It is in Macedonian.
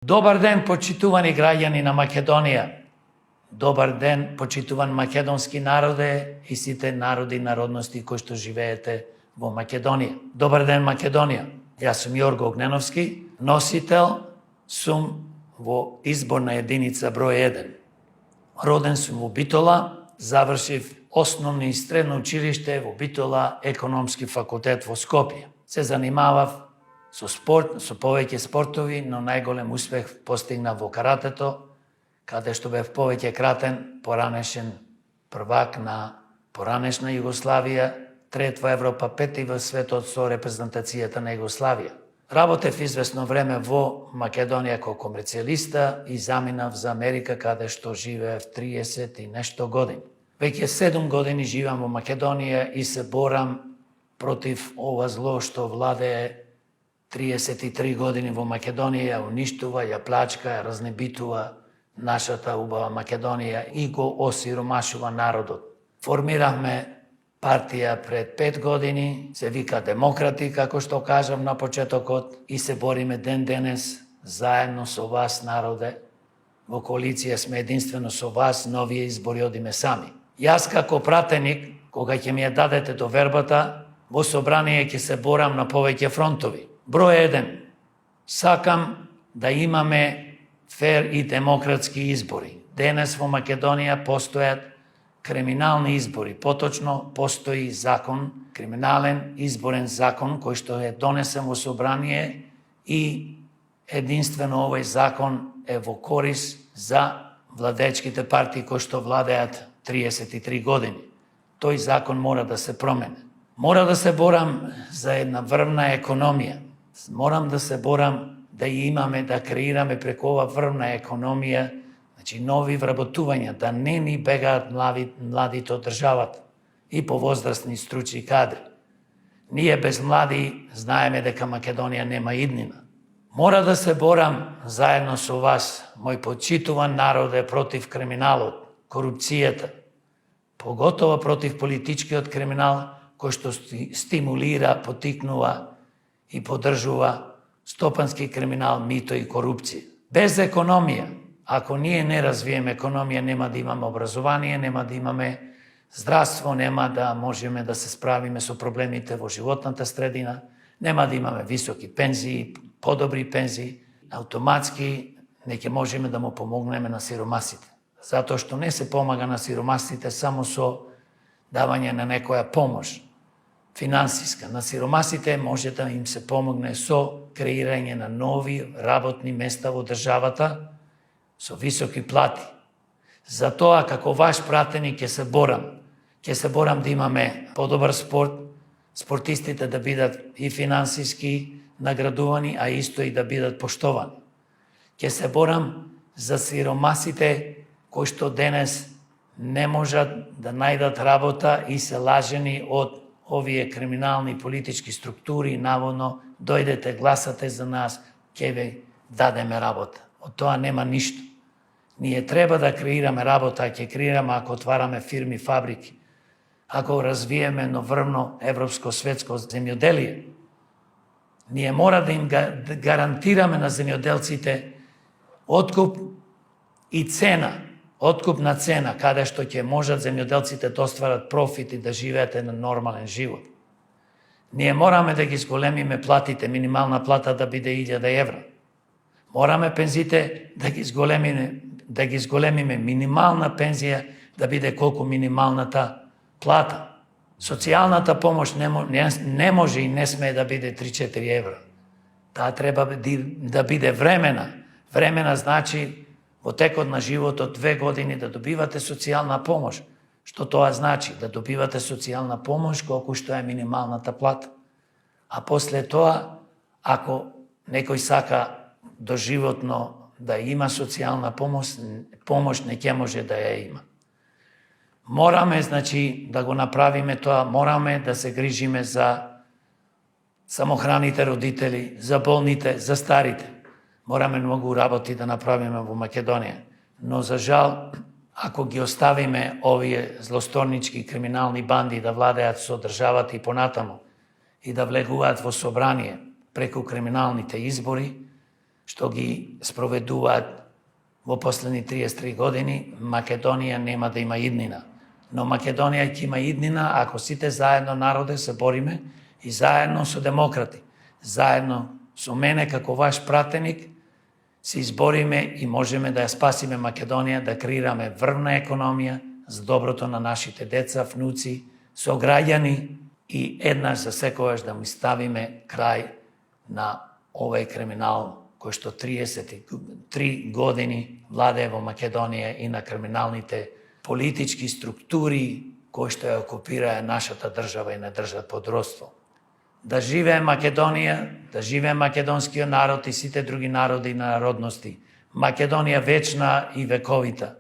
Добар ден, почитувани граѓани на Македонија. Добар ден, почитуван македонски народе и сите народи и народности кои што живеете во Македонија. Добар ден, Македонија. Јас сум Јорго Огненовски, носител сум во изборна единица број 1. Роден сум во Битола, завршив основно и средно училиште во Битола, економски факултет во Скопје. Се занимавав со спорт, со повеќе спортови, но најголем успех постигнав во каратето, каде што бев повеќе кратен, поранешен првак на поранешна Југославија, трет во Европа, пети во светот со репрезентацијата на Југославија. Работев известно време во Македонија како комерцијалиста и заминав за Америка, каде што живеев 30 и нешто години. Веќе 7 години живеам во Македонија и се борам против ова зло што владее 33 години во Македонија, ја уништува, ја плачка, ја разнебитува нашата убава Македонија и го осиромашува народот. Формирахме партија пред 5 години, се вика Демократи, како што кажав на почетокот, и се бориме ден денес заедно со вас, народе. Во коалиција сме единствено со вас, новие избори одиме сами. Јас како пратеник, кога ќе ми ја дадете довербата, во собрание ќе се борам на повеќе фронтови. Број 1. Сакам да имаме фер и демократски избори. Денес во Македонија постојат криминални избори. Поточно постои закон, криминален изборен закон, кој што е донесен во собрание и единствено овој закон е во корис за владечките партии кои што владеат 33 години. Тој закон мора да се промени. Мора да се борам за една врвна економија. Морам да се борам да имаме, да креираме преку ова врвна економија, значи нови вработувања, да не ни бегаат младите од државата и повозрастни стручни кадри. Ние без млади знаеме дека Македонија нема иднина. Мора да се борам заедно со вас, мој почитуван народе, против криминалот, корупцијата, поготово против политичкиот криминал, кој што стимулира, потикнува и поддржува стопански криминал, мито и корупција. Без економија, ако ние не развиеме економија, нема да имаме образование, нема да имаме здравство, нема да можеме да се справиме со проблемите во животната средина, нема да имаме високи пензии, подобри пензии, автоматски не ќе можеме да му помогнеме на сиромасите. Затоа што не се помага на сиромасите само со давање на некоја помош финансиска. На сиромасите може да им се помогне со креирање на нови работни места во државата со високи плати. Затоа, како ваш пратеник, ќе се борам. Ќе се борам да имаме подобар спорт, спортистите да бидат и финансиски наградувани, а исто и да бидат поштовани. Ќе се борам за сиромасите кои што денес не можат да најдат работа и се лажени од овие криминални политички структури, наводно дојдете, гласате за нас, ќе ви дадеме работа. Од тоа нема ништо. Ние треба да креираме работа, ќе креираме ако отвараме фирми, фабрики, ако развиеме новрвно европско светско земјоделие. Ние мора да им гарантираме на земјоделците откуп и цена, откупна цена, каде што ќе можат земјоделците да остварат профит и да живеат на нормален живот. Ние мораме да ги зголемиме платите, минимална плата да биде 1000 евра. Мораме пензите да ги зголемиме, минимална пензија да биде колку минималната плата. Социјалната помош не може и не смее да биде 3-4 евра. Таа треба да биде времена. Времена значи во текот на животот 2 години да добивате социјална помош. Што тоа значи? Да добивате социјална помош колку што е минималната плата. А после тоа, ако некој сака доживотно да има социјална помош не ќе може да ја има. Мораме, значи, да го направиме тоа, мораме да се грижиме за самохраните родители, за болните, за старите. Мораме многу работи да направиме во Македонија. Но за жал, ако ги оставиме овие злосторнички криминални банди да владеат со државата и понатаму и да влегуваат во собрание преку криминалните избори, што ги спроведуваат во последни 33 години, Македонија нема да има иднина. Но Македонија ќе има иднина ако сите заедно народе се бориме и заедно со демократи, заедно со мене како ваш пратеник, се избориме и можеме да ја спасиме Македонија, да креираме врвна економија за доброто на нашите деца, внуци, сограѓани и еднаш за секогаш да ми ставиме крај на овој криминал кој што 33 години владее во Македонија и на криминалните политички структури кои што ја окупираа нашата држава и не држат под родство. Да живее Македонија, да живее македонскиот народ и сите други народи и народности. Македонија вечна и вековита.